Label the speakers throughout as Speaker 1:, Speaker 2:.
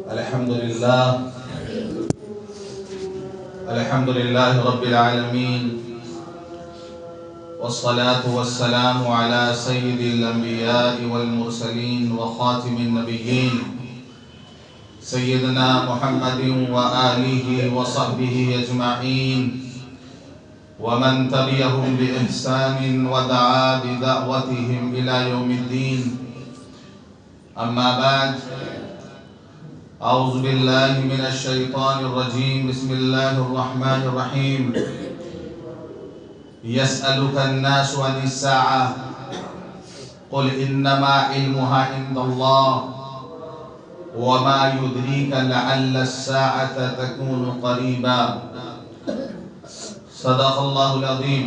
Speaker 1: الحمد لله رب العالمين، والصلاة والسلام على سيد الأنبياء والمرسلين وخاتم النبيين سيدنا محمد وآله وصحبه أجمعين، ومن تبعهم بإحسان ودعا بدعوتهم إلى يوم الدين. أما بعد، أعوذ بالله من الشيطان الرجيم. بسم الله الرحمن الرحيم. يسألك الناس عن الساعة قل إنما علمها عند الله وما يدريك لعل الساعة تكون قريبا. صدق الله العظيم.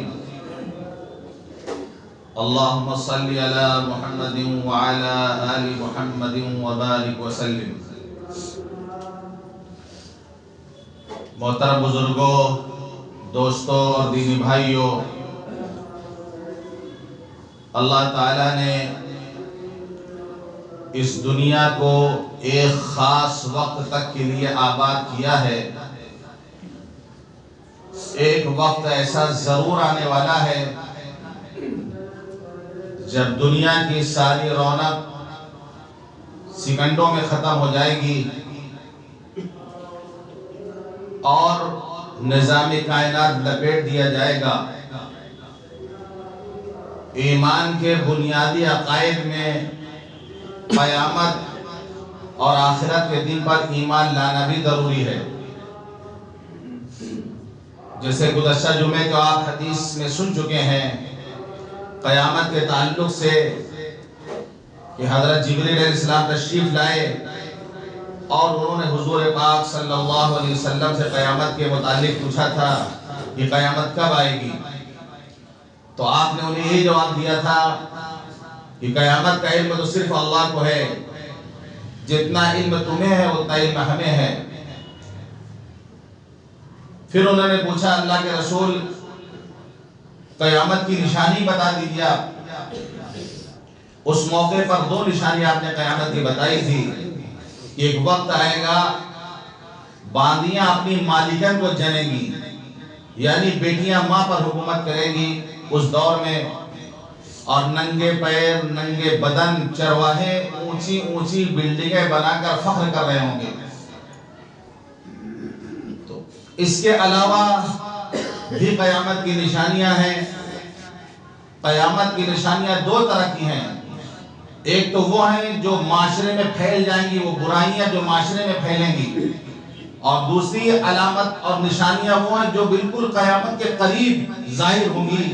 Speaker 1: اللهم صل على محمد وعلى آل محمد وبارك وسلم. محترم بزرگوں، دوستوں اور دینی بھائیوں، اللہ تعالیٰ نے اس دنیا کو ایک خاص وقت تک کے لیے آباد کیا ہے. ایک وقت ایسا ضرور آنے والا ہے جب دنیا کی ساری رونق سیکنڈوں میں ختم ہو جائے گی اور نظام کائنات لپیٹ دیا جائے گا. ایمان کے بنیادی عقائد میں قیامت اور آخرت کے دن پر ایمان لانا بھی ضروری ہے. جیسے گزشتہ جمعے کو آپ حدیث میں سن چکے ہیں، قیامت کے تعلق سے کہ حضرت جبریل علیہ السلام تشریف لائے اور انہوں نے حضور پاک صلی اللہ علیہ وسلم سے قیامت کے متعلق پوچھا تھا کہ قیامت کب آئے گی. تو آپ نے انہیں یہی جواب دیا تھا کہ قیامت کا علم تو صرف اللہ کو ہے، جتنا علم تمہیں ہے اتنا علم ہمیں ہے. پھر انہوں نے پوچھا اللہ کے رسول قیامت کی نشانی بتا دیجیے. اس موقع پر دو نشانی آپ نے قیامت کی بتائی تھی. ایک وقت آئے گا باندیاں اپنی مالکن کو جنیں گی، یعنی بیٹیاں ماں پر حکومت کریں گی اس دور میں، اور ننگے پیر ننگے بدن چرواہے اونچی اونچی بلڈنگیں بنا کر فخر کر رہے ہوں گے. تو اس کے علاوہ بھی قیامت کی نشانیاں ہیں. قیامت کی نشانیاں دو طرح کی ہیں. ایک تو وہ ہیں جو معاشرے میں پھیل جائیں گی، وہ برائیاں جو معاشرے میں پھیلیں گی، اور دوسری علامت اور نشانیاں وہ ہیں جو بالکل قیامت کے قریب ظاہر ہوں گی،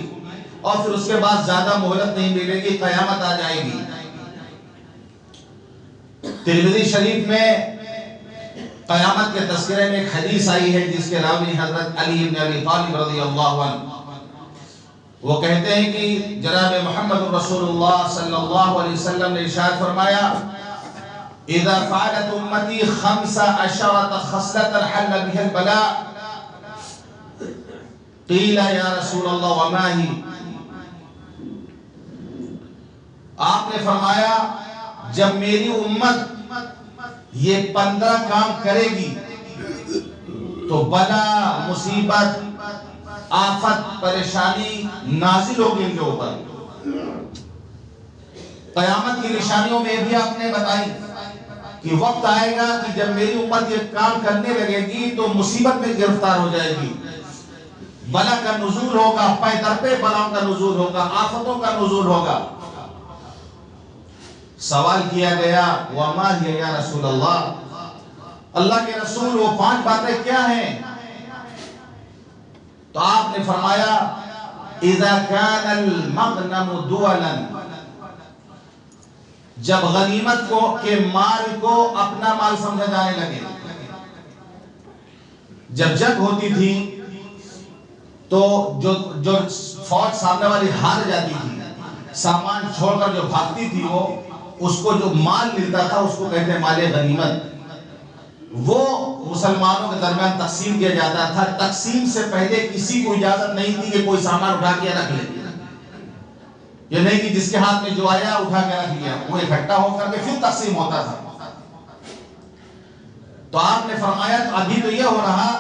Speaker 1: اور پھر اس کے بعد زیادہ مہلت نہیں ملے گی، قیامت آ جائے گی. ترمذی شریف میں قیامت کے تذکرے میں ایک حدیث آئی ہے جس کے راوی حضرت علی بن ابی طالب رضی اللہ عنہ. وہ کہتے ہیں کہ جناب محمد رسول اللہ صلی اللہ علیہ وسلم نے ارشاد فرمایا اذا فعلت امتی 15 خصلة حل بها البلاء قیل یا رسول اللہ وما ہی. آپ نے فرمایا جب میری امت یہ 15 کام کرے گی تو بلا مصیبت آفت پریشانی نازل ہوگی ان کے اوپر. قیامت کی نشانیوں میں بھی آپ نے بتائی کہ وقت آئے گا کہ جب میری امت یہ کام کرنے لگے گی تو مصیبت میں گرفتار ہو جائے گی، بلا کا نزول ہوگا، پے در پہ بلاؤں کا نزول ہوگا، آفتوں کا نزول ہوگا. سوال کیا گیا وما ہی یا رسول اللہ، اللہ کے رسول وہ 5 باتیں کیا ہیں؟ تو آپ نے فرمایا اذا كان المغنم دولا، جب غنیمت کو کے مال کو اپنا مال سمجھا جانے لگے. جب جنگ ہوتی تھی تو جو فوج سامنے والی ہار جاتی تھی، سامان چھوڑ کر جو بھاگتی تھی، وہ اس کو جو مال ملتا تھا اس کو کہتے ہیں مال غنیمت. وہ مسلمانوں کے درمیان تقسیم کیا جاتا تھا. تقسیم سے پہلے کسی کو اجازت نہیں تھی کہ کوئی سامان اٹھا کے رکھ لے. یہ نہیں کہ جس کے ہاتھ میں جو آیا اٹھا کے رکھ لیا، وہ اکٹھا ہو کر کے پھر تقسیم ہوتا تھا. تو آپ نے فرمایا تو ابھی تو یہ ہو رہا،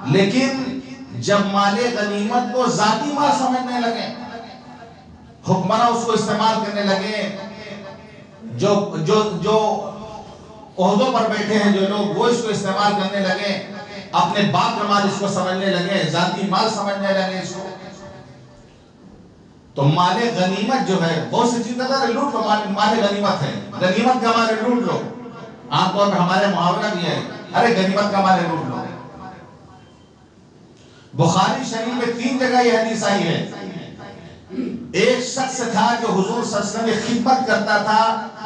Speaker 1: لیکن جب مال غنیمت کو ذاتی مال سمجھنے لگے، حکمراں اس کو استعمال کرنے لگے، جو عہدوں پر بیٹھے ہیں جو لوگ، وہ اس کو استعمال کرنے لگے، اپنے باپ کا مال اس کو سمجھنے لگے، ذاتی مال سمجھنے لگے اس کو، تو مال غنیمت جو ہے بہت سی چیزیں لوٹ لو، مال غنیمت ہے، غنیمت کا مال لوٹ لو، عام طور پہ ہمارے محاورہ بھی ہے، ارے غنیمت کا مال لوٹ لو۔ بخاری شریف میں 3 جگہ یہ حدیث آئی ہے۔ ایک شخص تھا جو حضور صلی اللہ علیہ وسلم کی خدمت کرتا تھا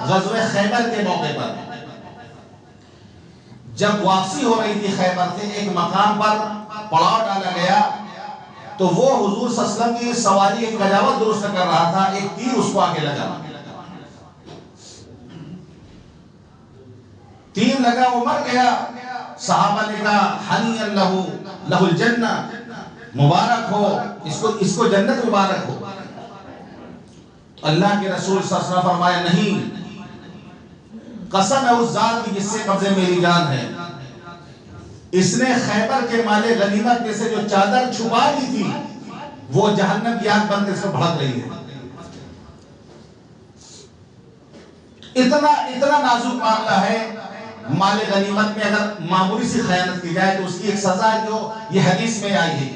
Speaker 1: غزوہ خیبر کے موقع پر، جب واپسی ہو رہی تھی خیبر سے، ایک مقام پر پڑاؤ ڈالا گیا، تو وہ حضور صلی اللہ علیہ وسلم کی سواری ایک کجاوت درست کر رہا تھا، ایک تیر اس کو آگے لگا، تیر لگا، وہ مر گیا۔ صحابہ نے کہا حنی اللہ لہ الجنہ، مبارک ہو اس کو جنت مبارک ہو۔ اللہ کے رسول صلی اللہ علیہ وسلم فرمایا نہیں، قسم ہے اس ذات کی جس سے قبضے میری جان ہے، اس نے خیبر کے مال غنیمت میں سے جو چادر چھپا دی تھی وہ جہنم کی آگ بن کے اس کو بھڑک رہی ہے۔ اتنا نازک معاملہ ہے مال غنیمت میں، اگر معمولی سی خیانت کی جائے تو اس کی ایک سزا ہے جو یہ حدیث میں آئی ہے۔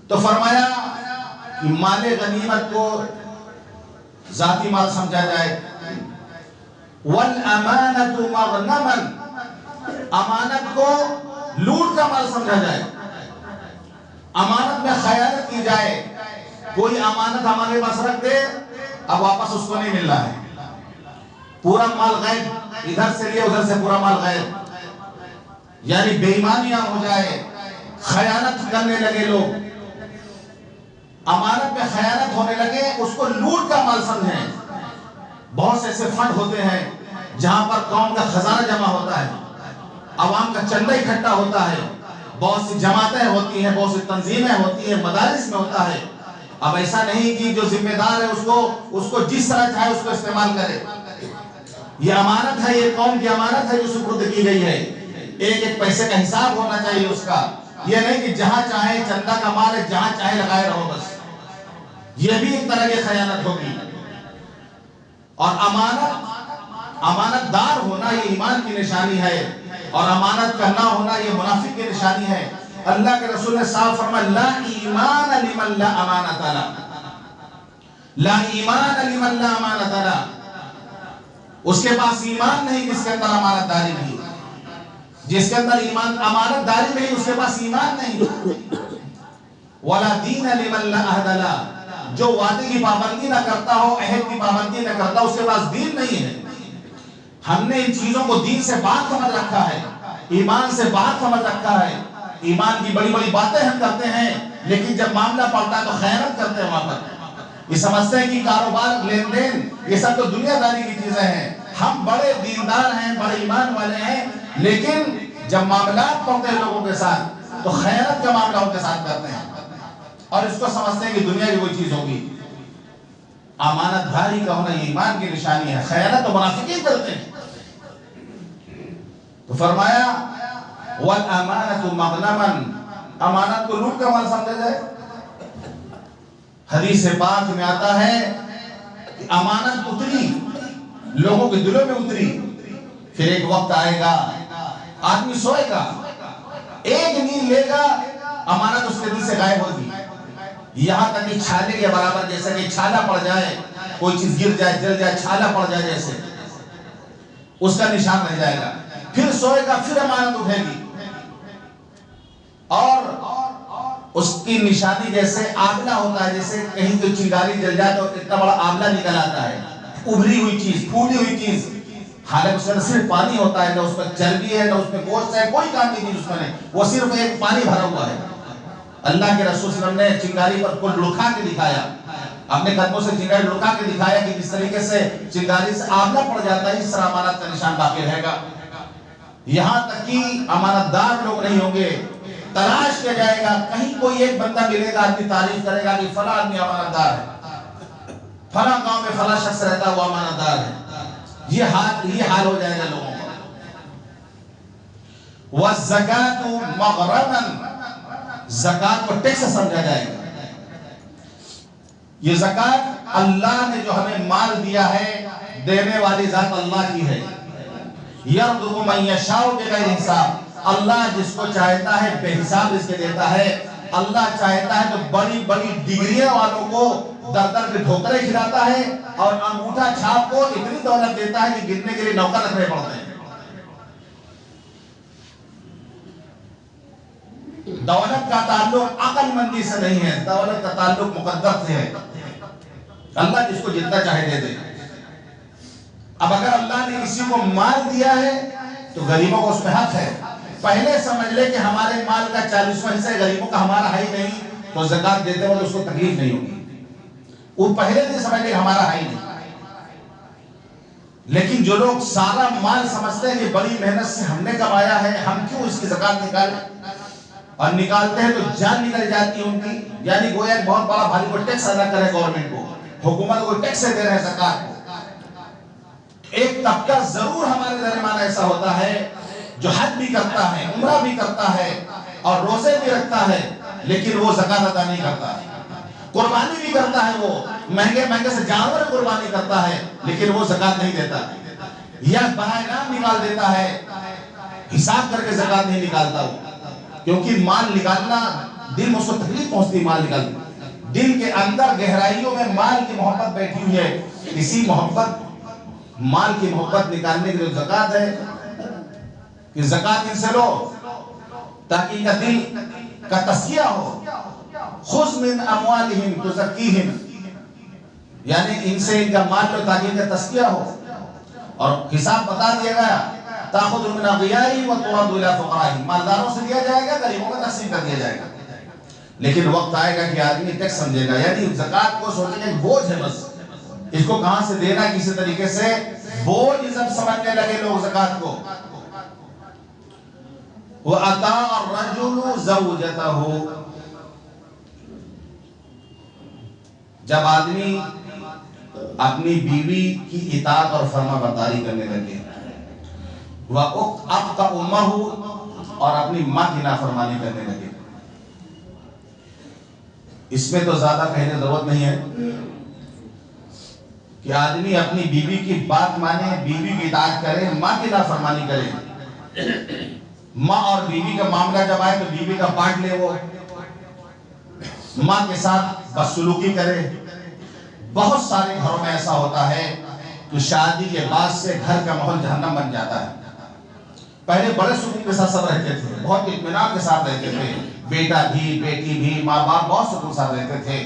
Speaker 1: تو فرمایا کہ مال غنیمت کو ذاتی مال سمجھا جائے، وَالْأَمَانَةُ مَغْنَمًا، امانت کو لوٹ کا مال سمجھا جائے، امانت میں خیانت کی جائے، کوئی امانت ہمارے پاس رکھ دے، اب واپس اس کو نہیں مل رہا ہے، پورا مال غائب، ادھر سے لیا ادھر سے پورا مال غائب، یعنی بے ایمانیاں ہو جائے، خیانت کرنے لگے لوگ، امانت میں خیانت ہونے لگے، اس کو لوٹ کا مال سمجھیں۔ بہت سے ایسے فنڈ ہوتے ہیں جہاں پر قوم کا خزانہ جمع ہوتا ہے، عوام کا چندہ اکٹھا ہوتا ہے، بہت سی جماعتیں ہوتی ہیں، بہت سی تنظیمیں ہوتی ہیں، مدارس میں ہوتا ہے۔ اب ایسا نہیں کہ جو ذمہ دار ہے اس کو جس طرح چاہے اس کو استعمال کرے، یہ امانت ہے، یہ قوم کی امانت ہے جو سپرد کی گئی ہے، ایک پیسے کا حساب ہونا چاہیے اس کا، یہ نہیں کہ جہاں چاہے چندہ کا مال ہے جہاں چاہے لگائے رہو بس، یہ بھی ایک طرح کی خیانت ہوگی۔ اور امانت دار ہونا یہ ایمان کی نشانی ہے، اور امانت کا نہ ہونا یہ منافق کی نشانی ہے۔ اللہ کے رسول نے صاحب فرمایا لا ایمان لمن لا امانت لا، لا ایمان لمن لا امانت لا، اس کے پاس ایمان نہیں جس کے اندر امانت داری نہیں، جس کے اندر امانت داری نہیں اس کے پاس ایمان نہیں۔ ولا دین لمن لا عہد لا، جو وعدے کی پابندی نہ کرتا ہو، عہد کی پابندی نہ کرتا، اس کے پاس دین نہیں ہے۔ ہم نے ان چیزوں کو دین سے باہر سمجھ رکھا ہے، ایمان سے باہر سمجھ رکھا ہے، ایمان کی بڑی بڑی باتیں ہم کرتے ہیں، لیکن جب معاملہ پڑتا ہے تو خیانت کرتے ہیں وہاں پر، یہ سمجھتے ہیں کہ کاروبار لین دین یہ سب تو دنیا داری کی چیزیں ہیں، ہم بڑے دیندار ہیں، بڑے ایمان والے ہیں، لیکن جب معاملات پڑتے ہیں لوگوں کے ساتھ تو خیانت کا معاملہ ان کے ساتھ کرتے ہیں، اور اس کو سمجھتے ہیں کہ دنیا کی کوئی چیز ہوگی۔ امانت داری کا ہونا یہ ایمان کی نشانی ہے، خیانت تو منافقین کرتے ہیں۔ تو فرمایا وَالْأَمَانَةُ مَغْنَمًا، امانت کو لوٹ کا مال سمجھا جائے۔ حدیث پاک میں آتا ہے کہ امانت اتری، لوگوں کے دلوں میں اتری، پھر ایک وقت آئے گا آدمی سوئے گا، ایک نیند لے گا، امانت اس کے دل سے غائب ہوگی، یہاں تک کہ چھالے کے برابر، جیسا کہ چھالا پڑ جائے، کوئی چیز گر جائے جل جائے، چھالا پڑ جائے جیسے، اس کا نشان رہ جائے گا، پھر سوئے گا، پھر امانت اٹھے گی، اور اس کی نشانی جیسے آبلہ ہوتا ہے، جیسے کہیں کوئی چنگاری جل جائے تو اتنا بڑا آبلہ نکل آتا ہے، ابھری ہوئی چیز، پھولی ہوئی چیز، حالانکہ اس میں صرف پانی ہوتا ہے، نہ اس میں چربی ہے، نہ اس میں گوشت ہے، کوئی کام نہیں اس میں، وہ صرف ایک پانی بھرا ہوا ہے۔ اللہ کے رسول صلی اللہ علیہ وسلم نے چنگاری پر کو لڑکا کے دکھایا، اپنے قدموں سے چنگاری لڑکا کے دکھایا کہ جس طریقے سے چنگاری سے آبلہ پڑ جاتا ہے، اس طرح امانت کا نشان باقی رہے گا۔ یہاں تک کہ امانت دار لوگ نہیں ہوں گے، تلاش کیا جائے گا، کہیں کوئی ایک بندہ ملے گا، آدمی تعریف کرے گا کہ فلاں آدمی امانت دار ہے، فلاں گاؤں میں فلاں شخص رہتا ہے وہ امانت دار ہے، یہ حال ہو جائے گا لوگوں کا۔ وَالزَّكَاةُ مَغْرَمًا، زکات کو ٹیکس سمجھا جائے گا. یہ زکات اللہ نے جو ہمیں مال دیا ہے، دینے والی ذات اللہ کی ہے. یرزق من یشاء بغیر حساب، اللہ جس کو چاہتا ہے بے حساب اس کے دیتا ہے. اللہ چاہتا ہے تو بڑی بڑی ڈگریاں والوں کو در در پہ ٹھوکریں کھلاتا ہے، اور انگوٹھا چھاپ کو اتنی دولت دیتا ہے کہ گننے کے لیے نوکر رکھنے پڑتے ہیں. دولت کا تعلق عقل مندی سے نہیں ہے، دولت کا تعلق مقدر سے ہے. اللہ جس کو جتنا چاہے دے دے. اب اگر اللہ نے کسی کو مال دیا ہے تو غریبوں کو اس میں حق ہے. پہلے سمجھ لے کہ ہمارے مال کا 40واں حصہ غریبوں کا ہمارا ہے ہی نہیں، تو زکات دیتے وقت اس کو تکلیف نہیں ہوگی. وہ پہلے سے سمجھ لے کہ ہمارا ہے ہی نہیں. لیکن جو لوگ سارا مال سمجھتے ہیں کہ بڑی محنت سے ہم نے کمایا ہے، ہم کیوں اس کی زکات نکالیں، اور نکالتے ہیں تو جان نکل جاتی ہے ان کی. یعنی گویا ایک بہت بڑا بھاری کو ٹیکس ادا کرے گورنمنٹ کو، حکومت کو ٹیکس دے رہے ہیں زکات کو. ایک طبقہ ضرور ہمارے درمیان ایسا ہوتا ہے جو حج بھی کرتا ہے، عمرہ بھی کرتا ہے اور روزے بھی رکھتا ہے، لیکن وہ زکات ادا نہیں کرتا. قربانی بھی کرتا ہے، وہ مہنگے مہنگے سے جانور قربانی کرتا ہے، لیکن وہ زکات نہیں دیتا. یا برائے نام نکال دیتا ہے، حساب کر کے زکات نہیں نکالتا وہ. کیونکہ مال نکالنا، دل میں اس کو تکلیف پہنچتی ہے مال نکالنا. دل کے اندر گہرائیوں میں مال کی محبت بیٹھی ہوئی ہے. اسی محبت، مال کی محبت نکالنے کے لیے زکات ہے کہ زکات ان سے لو تاکہ ان کا دل کا تزکیہ ہو. خذ من اموالہم تزکیہم، یعنی ان سے ان کا مال لو تاکہ ان کا تزکیہ ہو. اور حساب بتا دیا گیا، تاخذ من اغنیائہم وترد الی فقرائہم، مالداروں سے دیا جائے گا، غریبوں کو تقسیم کر دیا جائے گا. لیکن وقت آئے گا کہ آدمی ٹیکس سمجھے گا، یعنی زکات کو سوچے گا بوجھ ہے، بس اس کو کہاں سے دینا، کسی طریقے سے بوجھ جب سمجھنے لگے لوگ زکات کو. وَأَطَاعَ الرَّجُلُ زَوْجَتَهُ، جب آدمی اپنی بیوی کی اطاعت اور فرما برداری کرنے لگے. وَأَطَاعَ أُمَّهُ، اور اپنی ماں کی نافرمانی کرنے لگے. اس میں تو زیادہ کہنے ضرورت نہیں ہے کہ آدمی اپنی بیوی کی بات مانے، بیوی کی اطاعت کرے، ماں کی نافرمانی کرے. ماں اور بیوی کا معاملہ جب آئے تو بیوی کا پارٹ لے، وہ ماں کے ساتھ بدسلوکی کرے. بہت سارے گھروں میں ایسا ہوتا ہے کہ شادی کے بعد سے گھر کا ماحول جہنم بن جاتا ہے. پہلے بڑے سکون کے ساتھ سب رہتے تھے، بہت اطمینان کے ساتھ رہتے تھے، بیٹا بھی، بیٹی بھی، ماں باپ بہت سکون کے ساتھ رہتے تھے.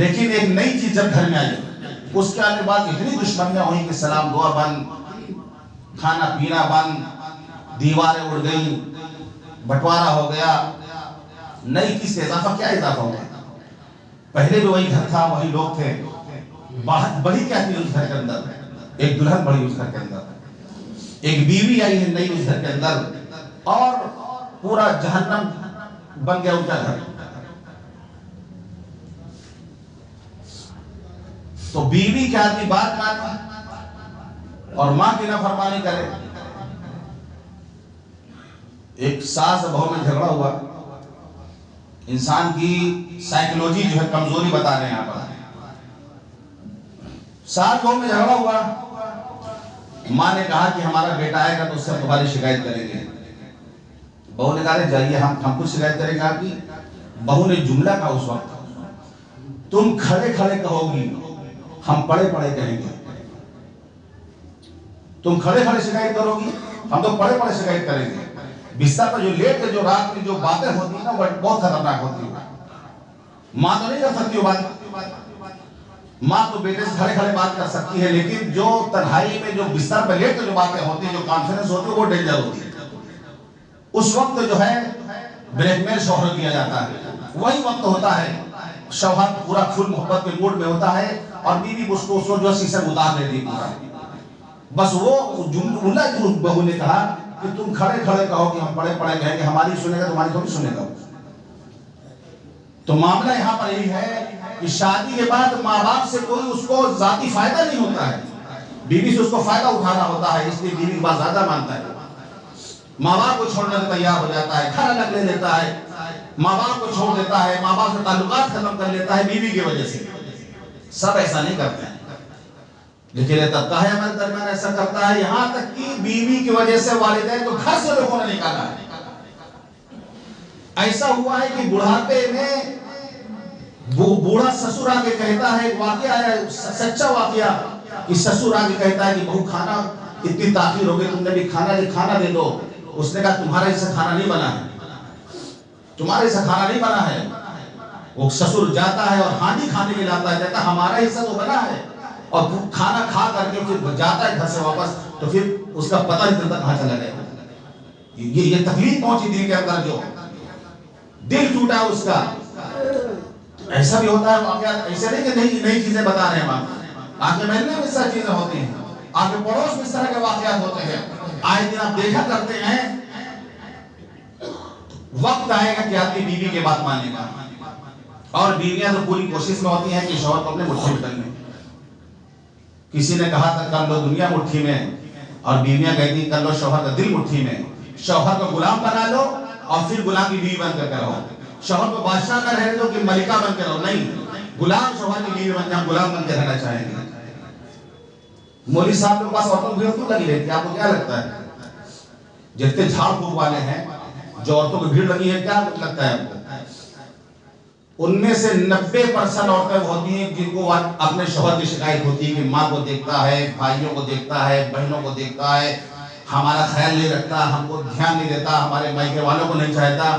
Speaker 1: لیکن ایک نئی چیز جب گھر میں آئی، اس کے آنے بعد اتنی دشمنیاں ہوئی کہ سلام دعا بند، کھانا پینا بند، دیواریں اڑ گئیں، بٹوارا ہو گیا. نئی چیز سے اضافہ کیا اضافہ ہو گیا؟ پہلے بھی وہی گھر تھا، وہی لوگ تھے. بڑی کیا تھی اس گھر کے اندر؟ ایک دلہن بڑی اس گھر کے اندر، ایک بیوی آئی ہے نئی اس گھر کے اندر، اور پورا جہنم بن گیا ان کا گھر. تو بیوی کی آدمی بات مانے اور ماں کی نافرمانی کرے. ایک ساس بہو میں جھگڑا ہوا. انسان کی سائیکلوجی جو ہے کمزوری بتا رہے ہیں یہاں پر. ساس بہو میں جھگڑا ہوا، ماں نے کہا کہ ہمارا بیٹا آئے گا تو اس سے تمہاری شکایت کریں گے. بہو نے کہا جائیے ہم کچھ شکایت کریں گے آپ کی. بہو نے جملہ کہا اس وقت، تم کھڑے کھڑے کہو گی، ہم پڑے پڑے کہیں گے. تم کھڑے کھڑے شکایت کرو گی، ہم تو پڑے پڑے شکایت کریں گے. بستر پر جو لیٹ کے جو رات میں جو باتیں ہوتی ہیں نا، وہ بہت خطرناک ہوتی ہیں. ماں تو نہیں کر سکتی وہ بات، ماں تو بیٹے سے کھڑے کھڑے بات کر سکتی ہے، لیکن جو تنہائی میں جو بستر پر لیٹ کے جو باتیں ہوتی ہیں، جو کانفرنس ہوتی ہے، وہ ڈینجر ہوتی ہے. اس وقت جو ہے بلیک میل شوہر کیا جاتا ہے. وہی وقت ہوتا ہے شوہر پورا فل محبت کے موڈ میں ہوتا ہے، اور بیوی اس کو جو شیشے میں اتار لیتی پورا. بس وہ جملہ جو بہو نے کہا کہ تم کھڑے کھڑے کہو کہ ہم پڑے پڑے کہیں گے، ہماری سنے گا تمہاری تھوڑی سنے گا. تو معاملہ یہاں پر یہی ہے کہ شادی کے بعد ماں باپ سے کوئی اس کو ذاتی فائدہ نہیں ہوتا ہے، بیوی سے اس کو فائدہ اٹھانا ہوتا ہے. اس لیے بیوی کی بات زیادہ مانتا ہے. ماں باپ کو چھوڑنے سے تیار ہو جاتا ہے، گھر الگ لے لیتا ہے، ماں باپ کو چھوڑ دیتا ہے، ماں باپ سے تعلقات ختم کر لیتا ہے بیوی کی وجہ سے۔ سب ایسا نہیں کرتے ہیں، لیکن یہ طبقہ ہے ہمارے درمیان ایسا کرتا ہے، یہاں تک کہ بیوی کی وجہ سے والدین کو گھر سے لوگوں نے نکالا ہے۔ ایسا ہوا ہے کہ بڑھاپے میں بوڑھا سسر آ کے کہتا ہے، ایک واقعہ ہے سچا واقعہ، کہ سسر آ کے کہتا ہے کہ بہو کھانا اتنی تاخیر ہو گئی، تم نے بھی کھانا دے دو۔ اس نے کہا تمہارا ایسا کھانا نہیں بنا ہے، تمہارا ایسا کھانا نہیں بنا ہے۔ وہ سسر جاتا ہے اور ہانڈی کھانے کے لاتا ہے، کہتا ہمارا حصہ تو بنا ہے، اور کھانا کھا کر کے پھر جاتا ہے گھر سے واپس، تو پھر اس کا پتہ نہیں چلتا کہاں چلا گیا۔ یہ تکلیف پہنچی دل کے اندر، جو دل ٹوٹا اس کا۔ ایسا بھی ہوتا ہے واقعات، ایسے نہیں کہ نئی چیزیں بتا رہے ہیں ہم، آپ کے محلے میں اس طرح چیزیں ہوتی ہیں، آپ کے پڑوس میں اس طرح کے واقعات ہوتے ہیں، آئے دن آپ دیکھا کرتے ہیں۔ وقت آئے گا کہ آپ کی بیوی کے بات مانے گا، اور بیویاں تو پوری کوشش میں ہوتی ہیں کہ شوہر کو اپنے مٹھی میں کر لیں۔ کسی نے کہا تھا کر لو دنیا مٹھی میں، اور بیویاں کہتی کر لو شوہر کا دل مٹھی میں۔ شوہر کو غلام بنا لو اور پھر غلام کی بیوی بن کر رہو۔ شوہر کو بادشاہ نہ رہنے دو کہ ملکہ بن کے رہو، نہیں، غلام شوہر کی بیوی بن کے، ہم غلام بن کے رہنا چاہیں گے۔ مولوی صاحب کے پاس عورتوں کی بھیڑ کیوں لگی رہتی ہے؟ آپ کو کیا لگتا ہے؟ جتنے جھاڑ پھونک والے ہیں، جو عورتوں کی بھیڑ لگی ہے، کیا لگتا ہے آپ کو؟ ان میں سے 90% عورتیں ہوتی ہیں جن کو اپنے شوہر کی شکایت ہوتی ہے کہ ماں کو دیکھتا ہے، بھائیوں کو دیکھتا ہے، بہنوں کو دیکھتا ہے، ہمارا خیال نہیں رکھتا، ہم کو دھیان نہیں دیتا، ہمارے مائکے والوں کو نہیں چاہتا۔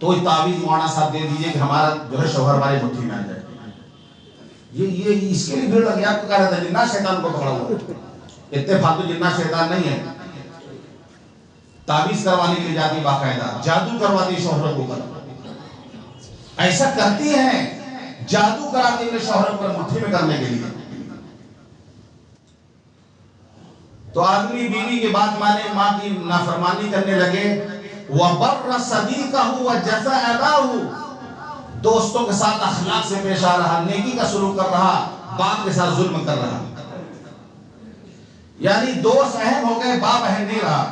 Speaker 1: تو تعویذ مولانا صاحب دے دیجئے کہ ہمارا جو ہے شوہر ہماری مٹھی میں آ جائے۔ یہ اس کے لیے بھیڑ لگی۔ آپ کو کہا رہتا ہے جنات شیطان کو پکڑا ہوا، اتنے فالتو جنات شیطان نہیں ہے۔ تعویذ کروانے کے لیے جاتی باقاعدہ، جادو کرواتی شوہروں کو، ایسا کرتی ہیں، جادو کراتی ہیں شوہروں کو مٹھی میں کرنے کے لیے۔ تو آدمی بیوی کی بات مانے، ماں کی نافرمانی کرنے لگے۔ وَبَرَّ صَدِيقَهُ وَجَفَى أَبَاهُ، دوستوں کے ساتھ اخلاق سے پیش آ رہا، نیکی کا سلوک کر رہا، باپ کے ساتھ ظلم کر رہا۔ یعنی دوست اہم ہو گئے، باپ اہم نہیں رہا۔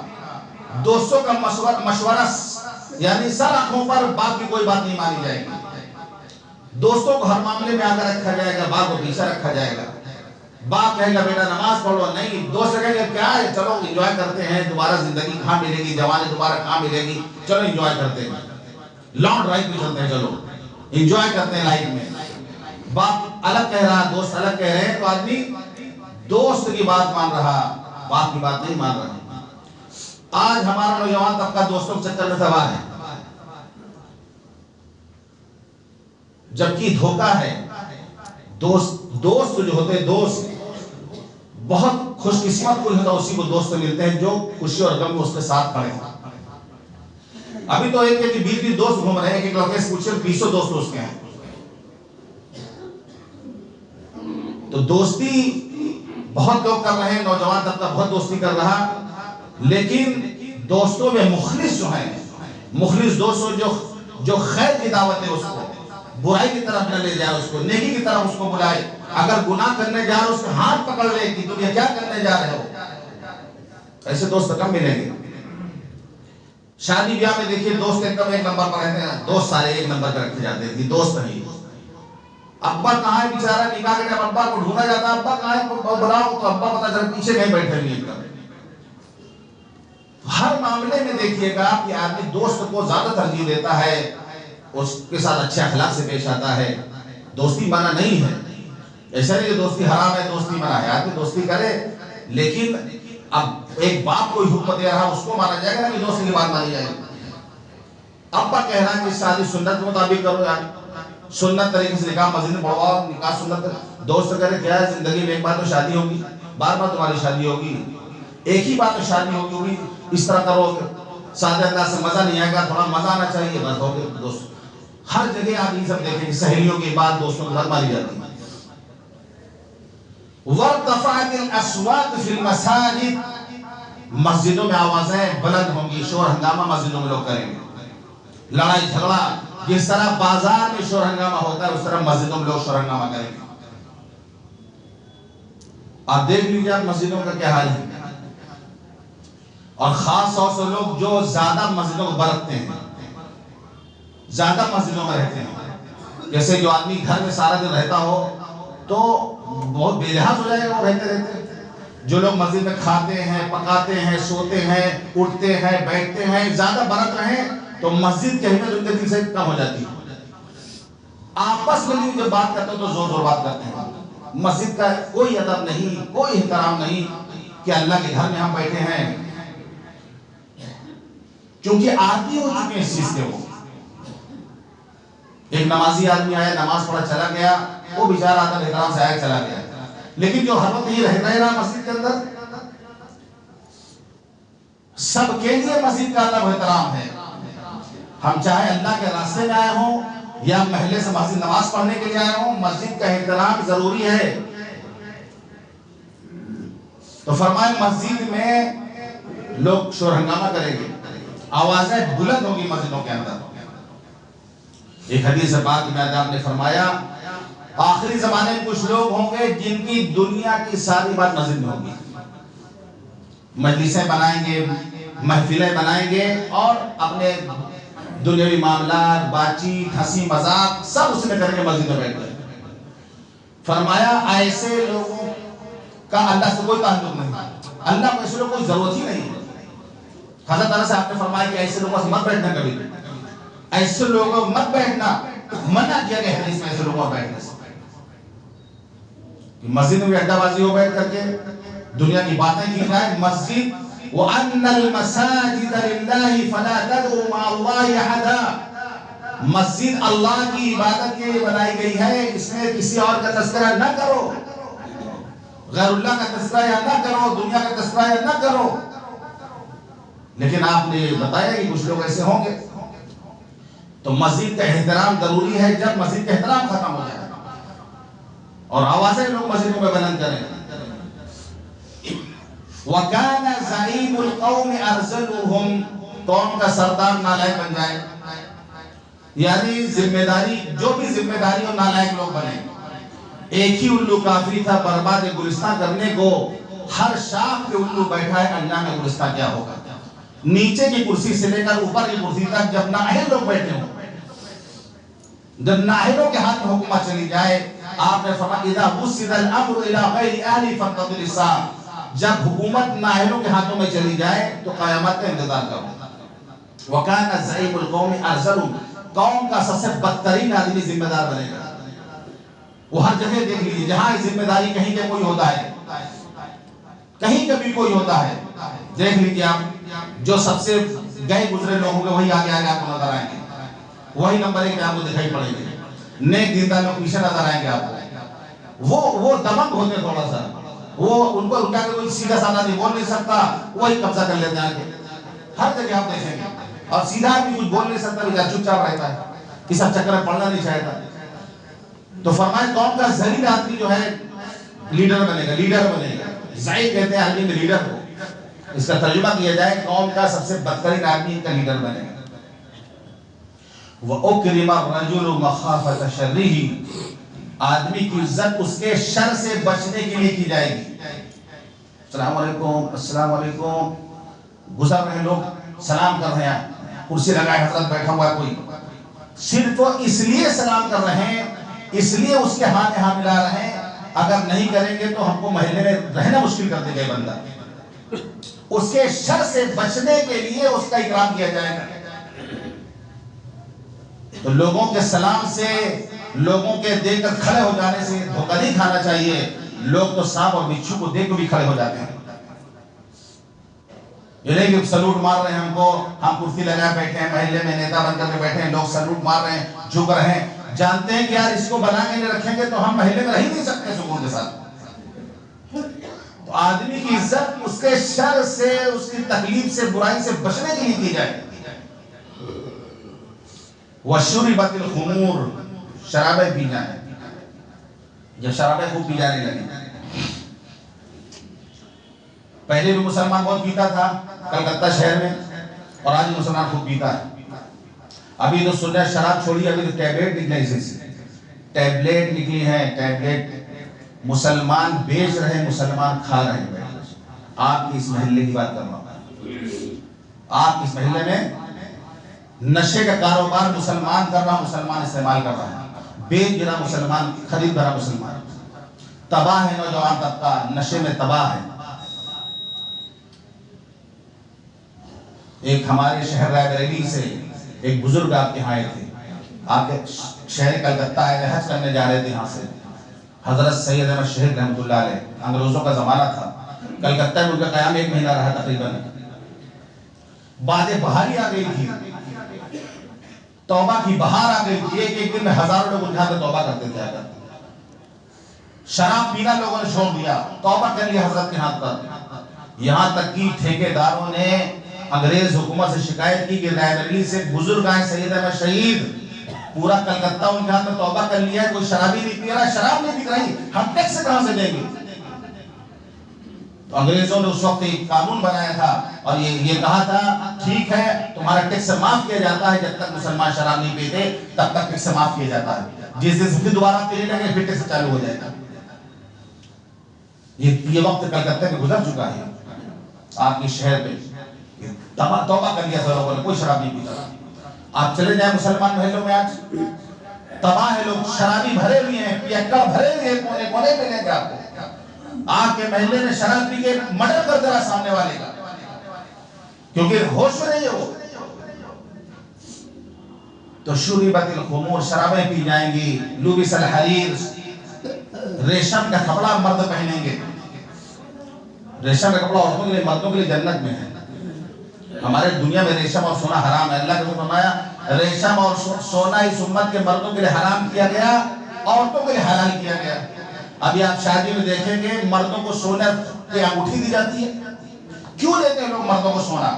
Speaker 1: دوستوں کا مشورہ، یعنی سر آنکھوں پر باپ کی کوئی بات نہیں مانی جائے گی۔ دوستوں کو ہر معاملے میں آگے رکھا جائے گا، باپ کو پیچھے رکھا جائے گا۔ باپ کہے گا بیٹا نماز پڑھو، نہیں، دوست کہے گا کیا ہے، چلو انجوائے کرتے ہیں، دوبارہ زندگی کہاں ملے گی، جوانی دوبارہ کہاں ملے گی، چلو انجوائے کرتے ہیں، لانگ ڈرائیو پہ چلتے ہیں، چلو انجوائے کرتے ہیں لائف میں۔ باپ الگ کہہ رہا، دوست الگ کہہ رہے ہیں، تو آدمی دوست کی بات مان رہا، باپ کی بات نہیں مان رہا۔ آج ہمارا نوجوان طبقہ دوستوں کے چکر میں تباہ ہے، جبکہ دھوکہ ہے۔ دوست جو ہوتے ہیں، دوست بہت خوش قسمت کوئی ہوتا، اسی کو دوست ملتے ہیں جو خوشی اور غم میں اس کے ساتھ کھڑے ہیں۔ ابھی تو ایک 20 دوست گھوم رہے ہیں، ایک لڑکے سے پوچھے 20 دوست اس کے ہیں۔ تو دوستی بہت لوگ کر رہے ہیں، نوجوان طبقہ بہت دوستی کر رہا، لیکن دوستوں میں مخلص جو ہیں، مخلص دوست جو خیر کی دعوت ہے، اس کو برائی کی طرف نہ لے جائے، اس کو نیکی کی طرف اس کو بلائے۔ اگر گناہ کرنے جا رہے اس کے ہاتھ پکڑ لے کہ تم یہ کیا کرنے جا رہے ہو، ایسے دوست کم ملیں گے۔ شادی بیاہ میں دیکھیے دوست ایک نمبر پر رہتے ہیں، دوست سارے ایک نمبر پر رکھے جاتے ہیں کہ دوست نہیں۔ ابا کہاں ہے بیچارہ، نکاح کے ٹائم ابا کو ڈھونڈا جاتا ہے، ابا کہاں ہے بلاؤ، تو ابا پتہ چلا پیچھے کہیں بیٹھے ہوئے ہیں۔ ہر معاملے میں دیکھیے گا کہ آدمی دوست کو زیادہ ترجیح دیتا ہے، اس کے ساتھ اچھے اخلاق سے پیش آتا ہے۔ دوستی منع نہیں ہے، ایسا نہیں کہ دوستی حرام ہے، دوستی منع ہے، آدمی دوستی کرے، لیکن اب ایک باپ کو حکم دے رہا، اس کو مانا جائے گا کہ دوستی کی بات مانی جائے گی۔ ابا کہہ رہا ہے کہ شادی سنت کے مطابق کرو، یار سنت طریقے سے نکاح مسجد میں پڑھواؤ، نکاح سنت۔ دوست کہہ رہے کیا ہے، زندگی میں ایک بار تو شادی ہوگی، بار بار تمہاری شادی ہوگی، ایک ہی بار تو شادی ہوگی، اس طرح کرو سادہ انداز سے مزہ نہیں آئے گا، تھوڑا مزہ آنا چاہیے، بس ہو گئے دوست۔ ہر جگہ آپ یہ سب دیکھیں کہ سہیلیوں کی بات دوستوں کی بات مانی جاتی ہے۔ وَارْتَفَعَتِ الْأَصْوَاتُ فِي الْمَسَاجِدِ، مسجدوں میں آوازیں بلند ہوں گی، شور ہنگامہ مسجدوں میں لوگ کریں گے۔ لڑائی جھگڑا جس طرح بازار میں شور ہنگامہ ہوتا ہے، اس طرح مسجدوں میں لوگ شور ہنگامہ کریں گے۔ آپ دیکھ لیجیے آپ مسجدوں کا کیا حال ہے، اور خاص طور سے لوگ جو زیادہ مسجدوں کو برتتے ہیں، زیادہ مسجدوں میں رہتے ہیں، جیسے جو آدمی گھر میں سارا دن رہتا ہو تو بہت بے لحاظ ہو جائے گا وہ رہتے رہتے. جو لوگ مسجد میں کھاتے ہیں، پکاتے ہیں، سوتے ہیں، اٹھتے ہیں، بیٹھتے ہیں، زیادہ برت رہیں تو مسجد کی اہمیت ان کے دل سے کم ہو جاتی ہے. آپس میں بھی جب بات کرتے ہیں تو زور زور بات کرتے ہیں. مسجد کا کوئی ادب نہیں، کوئی احترام نہیں کہ اللہ کے گھر میں ہم بیٹھے ہیں، کیونکہ عادی ہو چکے ہیں اس چیز کے. وہ ایک نمازی آدمی آیا، نماز پڑھا چلا گیا، وہ بیچارہ ادب احترام سے آیا چلا گیا. لیکن جو ہر وقت یہ رہا مسجد کے اندر، سب کے لیے مسجد کا ادب احترام ہے. ہم چاہے اللہ کے راستے میں آئے ہوں یا محلے سے مسجد نماز پڑھنے کے لیے آئے ہوں، مسجد کا احترام ضروری ہے. تو فرمائے مسجد میں لوگ شور ہنگامہ کریں گے، آوازیں بلند ہوگی مسجدوں کے اندر. ایک حدیث پاک میں آپ نے فرمایا آخری زمانے میں کچھ لوگ ہوں گے جن کی دنیا کی ساری بات مسجد میں ہوگی. مجلسیں بنائیں گے، محفلیں بنائیں گے اور اپنے دنیاوی معاملات، بات چیت، ہنسی مذاق سب اس میں کریں گے مسجد میں بیٹھ کر. فرمایا ایسے لوگوں کا اللہ سے کوئی تعلق نہیں، اللہ کو ایسے لوگوں کو کوئی ضرورت ہی نہیں. حضرت تعالیٰ سے آپ نے فرمایا کہ ایسے لوگوں سے مت بیٹھنا، کبھی ایسے لوگوں مت بیٹھنا، منع کیا گیا حدیث میں ایسے لوگوں بیٹھنے سے. مسجد میں اڈا بازی ہو بیٹھ کر کے دنیا کی باتیں کی جائیں. مسجد وَأَنَّ الْمَسَاجِدَ لِلَّهِ فَلَا تَدْعُوا مَعَ اللَّهِ أَحَدًا، مسجد اللہ کی عبادت کے لیے بنائی گئی ہے، اس میں کسی اور کا تذکرہ نہ کرو، غیر اللہ کا تذکرہ نہ کرو، دنیا کا تذکرہ نہ کرو. لیکن آپ نے بتایا کہ کچھ لوگ ایسے ہوں گے. تو مسجد کا احترام ضروری ہے. جب مسجد کا احترام ختم ہو جائے اور آوازیں لوگ مسجدوں میں بلند کریں. وَكَانَ زَعِيمُ الْقَوْمِ أَرْذَلُهُمْ، قوم کا سردار نالائق بن جائے، یعنی ذمہ داری، جو بھی ذمہ داری اور نالائق لوگ بنے. ایک ہی الو کافی تھا برباد گلستان کرنے کو، ہر شاخ پہ الو بیٹھا ہے، انجام گلستان کیا ہوگا. نیچے کی کرسی سے لے کر اوپر کی کرسی تک جب نااہل لوگ بیٹھے ہوں، جب نااہلوں کے ہاتھ میں حکومت چلی جائے، آپ نے فرمایا اذا وسد الامر الى غیر اہل فانتظر الساعة، جب حکومت نااہلوں کے ہاتھوں میں چلی جائے تو قیامت کا انتظار کرو. وَكَانَ زَعِيمُ الْقَوْمِ أَرْذَلُهُمْ، قوم کا سب سے بدترین آدمی ذمہ دار بنے گا. وہ ہر جگہ دیکھ لیجیے، جہاں ذمہ داری کہیں کہ کوئی ہوتا ہے، کہیں کبھی کوئی ہوتا ہے، دیکھ لیجیے آپ جو سب سے گئے گزرے لوگ ہوں گے وہی آگے آگے آپ کو نظر آئیں گے، وہی نمبر ایک پہ آپ کو دکھائی پڑیں گے. نیک دیندار لوگ پیچھے نظر آئیں گے آپ کو. وہ دمک ہوتے تھوڑا سا، وہ ان کو ان کا کوئی سیدھا سادہ نہیں بول نہیں سکتا، وہی قبضہ کر لیتے ہیں آگے. ہر جگہ آپ دیکھیں گے. اور سیدھا بھی کچھ بول نہیں سکتا، بھی چپ چاپ رہتا ہے، کسی چکر میں پڑھنا نہیں چاہتا. تو فرمائے قوم کا ذلیل آدمی جو ہے لیڈر بنے گا، لیڈر بنے گا. ضعیف کہتے ہیں عربی میں لیڈر کو. اس کا ترجمہ کیا جائے قوم کا سب سے بدترین آدمی ان کا لیڈر بنے گا. وَأُكْرِمَ الرَّجُلُ مَخَافَةَ شَرِّهِ، آدمی کی عزت اس کے شر سے بچنے کے لیے کی جائے گی. السلام علیکم، السلام علیکم، گزر رہے لوگ سلام کر رہے ہیں، کرسی لگائے حضرت بیٹھا ہوا ہے کوئی، صرف وہ اس لیے سلام کر رہے ہیں، اس لیے اس کے ہاتھ میں ہاتھ ملا رہے ہیں. اگر نہیں کریں گے تو ہم کو محلے میں رہنا مشکل کر دے گا بندہ. اس کے شر سے بچنے کے لیے اس کا اکرام کیا جائے گا. تو لوگوں کے سلام سے، لوگوں کے دیکھ کر کھڑے ہو جانے سے دھوکہ نہیں کھانا چاہیے. لوگ تو سانپ اور بچھو کو دیکھ کر بھی کھڑے ہو جاتے ہیں. یہ نہیں کہ سلوٹ مار رہے ہیں ہم کو، ہم کرسی لگائے بیٹھے ہیں، محلے میں نیتا بن کر کے بیٹھے ہیں، لوگ سلوٹ مار رہے ہیں، جھک رہے ہیں. جانتے ہیں کہ یار اس کو بنا کے نہیں رکھیں گے تو ہم محلے میں رہ ہی نہیں سکتے سکون کے ساتھ. تو آدمی کی عزت اس کے شر سے، اس کی تکلیف سے، برائی سے بچنے کے لیے کی جائے. وَشُرِبَتِ الْخُمُورِ، شرابیں پی جائیں. جب شرابیں خوب پی جانے لگیں، پہلے بھی مسلمان بہت پیتا تھا کلکتہ شہر میں، اور آج مسلمان خوب پیتا ہے. ابھی تو سن رہے شراب چھوڑی، ابھی تو ٹیبلیٹ نکلے، ٹیبلیٹ نکلی ہیں، ٹیبلیٹ مسلمان بیچ رہے ہیں، مسلمان کھا رہے ہیں. آپ کی اس محلے کی بات کر رہا ہوں. آپ اس محلے میں نشے کا کاروبار مسلمان کر رہا، مسلمان استعمال کر رہا ہے، بیچ گرا مسلمان، خرید رہا مسلمان، تباہ ہے نوجوان طبقہ، نشے میں تباہ ہے۔ ایک ہمارے شہر رائے بریلی سے ایک بزرگ آپ کے یہاں آئے تھے، آپ کے شہر کلکتہ آئے تھے، حج کرنے جا رہے تھے یہاں سے، حضرت سید احمد شہید رحمۃ اللہ علیہ، انگریزوں کا زمانہ تھا، کلکتہ میں ان کا قیام 1 مہینہ رہا تقریباً۔ باد بہاری آ گئی تھی، توبہ کی بہار آ گئی تھی، ایک دن میں ہزاروں لوگ اٹھا کے توبہ کرتے تھے آ کر۔ شراب پینا لوگوں نے چھوڑ دیا، توبہ کر لیا حضرت کے ہاتھ پر، یہاں تک کہ ٹھیکیداروں نے انگریز حکومت سے شکایت کی کہ رائے بریلی سے بزرگ آئے سید احمد شہید، پورا کلکتہ ان کے ہاتھ میں توبہ کر لیا ہے، کوئی شرابی نہیں پی رہا، شراب نہیں بک رہی، ہم ٹیکس سے کہاں سے دیں گے؟ تو انگریزوں نے اس وقت ایک قانون بنایا تھا اور یہ کہا تھا ٹھیک ہے تمہارا ٹیکس معاف کیا جاتا ہے، جب تک مسلمان شراب نہیں پیتے تب تک ٹیکس معاف کیا جاتا ہے، جس دن سے دوبارہ پینے لگے پھر ٹیکس چالو ہو جائے گا۔ یہ وقت کلکتہ میں گزر چکا ہے، آپ کے شہر پہ توبہ کر لیا تھا لوگوں نے، کوئی شراب نہیں پیتا۔ آپ چلے جائیں مسلمان محلوں میں، آج تباہ ہے، لوگ شرابی بھرے ہوئے ہیں، پیکڑ بھرے ہوئے ہیں، کونے کونے پہ لیں گے آپ کو، آپ کے محلے میں شراب پی کے مرڈر کر دے رہا سامنے والے کا، کیونکہ ہوش میں نہیں ہے وہ۔ تو شربت الخمور، شرابیں پی جائیں گی، لبس الحریر، ریشم کا کپڑا مرد پہنیں گے، ریشم کا کپڑا عورتوں کے لیے، مردوں کے لیے جنت میں ہے۔ ہمارے دنیا میں ریشم اور سونا حرام ہے، اللہ نے فرمایا ریشم اور سونا اس امت کے مردوں کے لیے حرام کیا گیا، عورتوں کے لیے حلال کیا گیا۔ ابھی آپ شادی میں دیکھیں گے مردوں کو سونے کی انگوٹھی دی جاتی ہے، کیوں دیتے ہیں لوگ مردوں کو سونا؟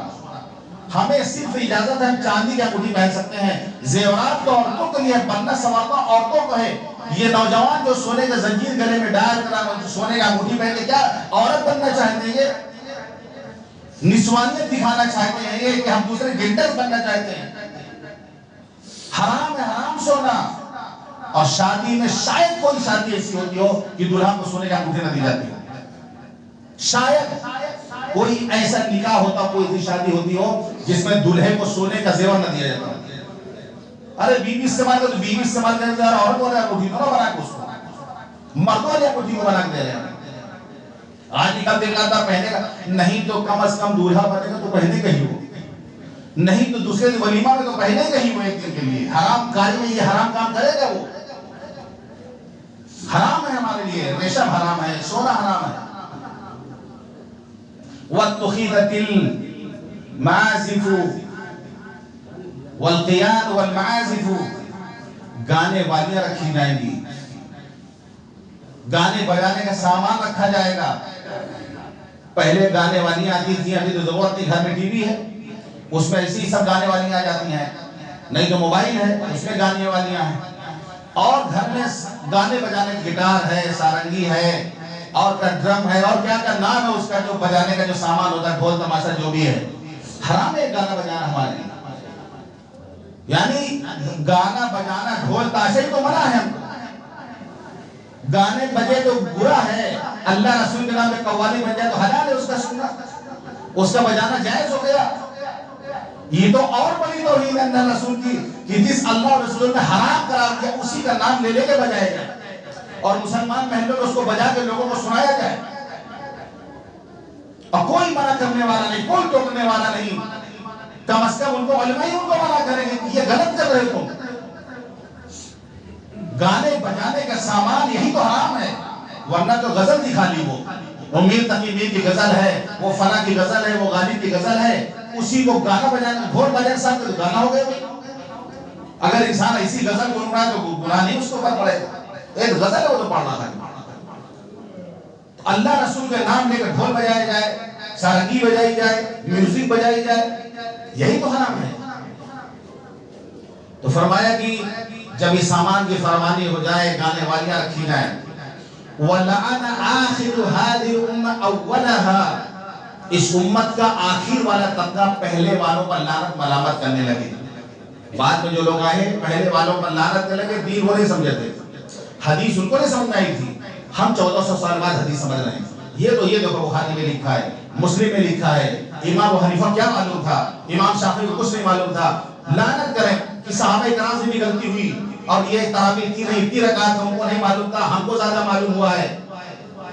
Speaker 1: ہمیں صرف اجازت ہے ہم چاندی کی انگوٹھی پہن سکتے ہیں، زیورات تو عورتوں کے لیے، بننا سنورنا عورتوں کو ہے۔ یہ نوجوان جو سونے کا زنجیر گلے میں ڈال کر سونے کا انگوٹھی پہن کے کیا عورت بننا چاہتے ہیں؟ یہ نسوانیت دکھانا چاہتے ہیں، یہ کہ ہم دوسرے جینڈر بننا چاہتے ہیں۔ حرام ہے، حرام سونا۔ اور شادی میں شاید کوئی شادی ایسی ہوتی ہو کہ دلہا کو سونے کا انگوٹھی نہ دی جاتی ہو، شاید کوئی ایسا نکاح ہوتا، کوئی ایسی شادی ہوتی ہو جس میں دلہے کو سونے کا زیور نہ دیا جاتا۔ ارے بیوی استعمال کر تو بیوی استعمال کرنے جا رہا، عورت کو انگوٹھی تو نہ بنا کے اس کو، مردوں نے انگوٹھی کو بنا کے دے رہے ہیں۔ آج نکاح دلہا پہنے گا نہیں تو کم از کم دلہا بنے گا تو پہنے کا ہی ہو، نہیں تو دوسرے ولیمہ میں تو پہنے کا ہی ہو ایک دن کے لیے۔ حرام کاری میں یہ حرام کام کرے گا، وہ حرام ہے ہمارے لیے، ریشم حرام ہے، سونا حرام ہے۔ وَاتُّخِذَتِ الْمَعَازِفُ وَالْقِيَادُ وَالْمَعَازِفُ، گانے والیاں رکھی جائیں گی، گانے بجانے کا سامان رکھا جائے گا۔ پہلے گانے والیاں آتی تھیں، ابھی تو ضرورت نہیں، گھر میں ٹی وی ہے اس میں ایسی سب گانے والیاں آ جاتی ہیں، نہیں تو موبائل ہے اس میں گانے والیاں ہیں، اور گھر میں گانے بجانے گٹار ہے، سارنگی ہے، اور ڈرم ہے، اور کیا کیا نام ہے اس کا جو بجانے کا جو سامان ہوتا ہے، ڈھول تماشا جو بھی ہے، حرام ہے گانا بجانا ہمارے لیے۔ یعنی گانا بجانا ڈھول تاشے تو منع ہے، گانے بجے تو برا ہے، اللہ رسول کے نام پہ قوالی بن جائے تو حلال ہے اس کا سننا، اس کا بجانا جائز ہو گیا۔ یہ تو اور بڑی توہین ہے اللہ رسول کی کہ جس اللہ اور رسول نے حرام قرار دیا اسی کا نام لے کے بجائے جائے، اور مسلمان محلوں میں اس کو بجا کے لوگوں کو سنایا جائے، اور کوئی منع کرنے والا نہیں، کوئی ٹوکنے والا نہیں، کم از کم ان کو علماء ہی ان کو منع کریں گے کہ یہ غلط کر رہے تم۔ گانے بجانے کا سامان یہی تو حرام ہے، ورنہ تو غزل دکھا لی، وہ میر تقی میر کی غزل ہے، وہ فلاں کی غزل ہے، وہ غالب کی غزل ہے، اسی کو گانا بجانا، ڈھول بجانے ساتھ تو گانا ہو گیا۔ اگر انسان ایسی غزل گن رہا ہے تو گناہ نہیں اس کو پر پڑے گا، ایک غزل ہے وہ تو پڑھ رہا ہے۔ اللہ رسول کے نام لے کر ڈھول بجائے جائے، سارنگی بجائی جائے، میوزک بجائی جائے، یہی تو حرام ہے۔ تو فرمایا کہ جب اس سامان کی فراوانی ہو جائے، گانے والیاں رکھی جائیں، وَلَعَنَ آخِرُ هَذِهِ الْأُمَّةِ أَوَّلَهَا، اس امت کا آخر والا طبقہ پہلے والوں پر لعنت ملامت کرنے لگے۔ بعد میں جو لوگ آئے پہلے والوں پر لعنت کرنے لگے، دین وہ نہیں سمجھے تھے، حدیث ان کو نہیں سمجھ آئی تھی، ہم 1400 سال بعد حدیث سمجھ رہے ہیں۔ یہ دیکھو بخاری میں لکھا ہے، مسلم میں لکھا ہے، امام ابو حنیفہ کیا معلوم تھا؟ امام شافعی کو کچھ نہیں معلوم تھا۔ لعنت کریں کہ صحابہ کرام سے بھی غلطی ہوئی اور یہ تراویح کی نہیں 3 رکعت ہم کو نہیں معلوم تھا، ہم کو زیادہ معلوم ہوا ہے۔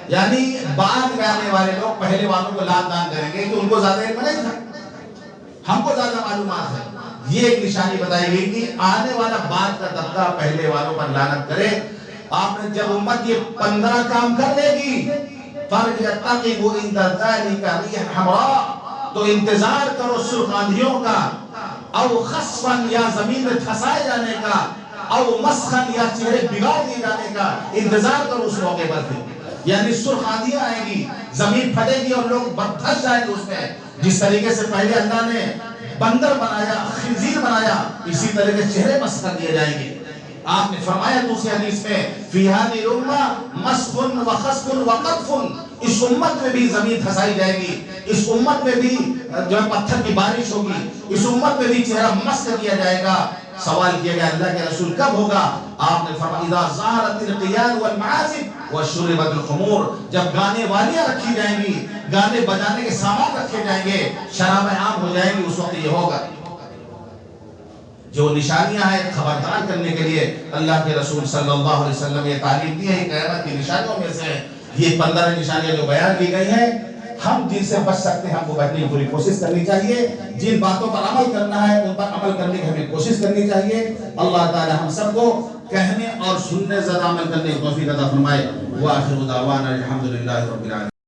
Speaker 1: یعنی بعد میں آنے والے لوگ پہلے والوں کو لعن طعن کریں گے کہ ان کو زیادہ علم نہیں تھا، ہم کو زیادہ معلومات ہے۔ یہ ایک نشانی بتائی گئی کہ آنے والا بعد کا طبقہ پہلے والوں پر لعنت کرے۔ آپ نے جب امت یہ 15 کام کر لے گی فَلْيَتَّقِبُ عِنْدَ ذَلِكَ رِيحًا حَمْرَاءَ، تو انتظار کرو سرخ آندھیوں کا، او خسفاً یا زمین میں دھسائے جانے کا، او مسخن یا چہرے بگاڑ دیے جانے کا انتظار کرو اس موقع پر پھر۔ یعنی سرخ آندھیاں آئیں گی، زمین پھٹے گی اور لوگ دھس جائیں گے اس میں۔ جس طریقے سے پہلے اللہ نے بندر بنایا، خنزیر بنایا، اسی طرح کے چہرے مسخ کر دیے جائیں گے۔ آپ نے فرمایا دوسری حدیث میں فی هذه الامہ مسخ وخسف وقذف، اس امت میں بھی زمین دھسائی جائے گی، اس امت میں بھی جو ہے پتھر کی بارش ہوگی، اس امت میں بھی چہرہ مسخ کیا جائے گا۔ سوال کیا گیا اللہ کے رسول کب ہوگا؟ آپ نے فرمایا اذا ظہرت القیال والمعازف وشربت الخمور، جب گانے والیاں رکھی جائیں گی، گانے بجانے کے سامان رکھے جائیں گے، شرابیں عام ہو جائیں گی، اس وقت یہ ہوگا۔ جو نشانیاں ہیں خبردار کرنے کے لیے اللہ کے رسول صلی اللہ علیہ وسلم یہ تعلیم دی ہے، قیامت کی نشانیوں میں سے یہ 15 نشانیاں جو بیان کی گئی ہیں، ہم جن سے بچ سکتے ہیں ہم کو بچنے کی پوری کوشش کرنی چاہیے۔ جن باتوں پر عمل کرنا ہے ان پر عمل کرنے کی ہمیں کوشش کرنی چاہیے۔ اللہ تعالی ہم سب کو کہنے اور سننے زیادہ عمل کرنے کی توفیق عطا فرمائے۔ وآخر دعوانا الحمدللہ رب العالمین۔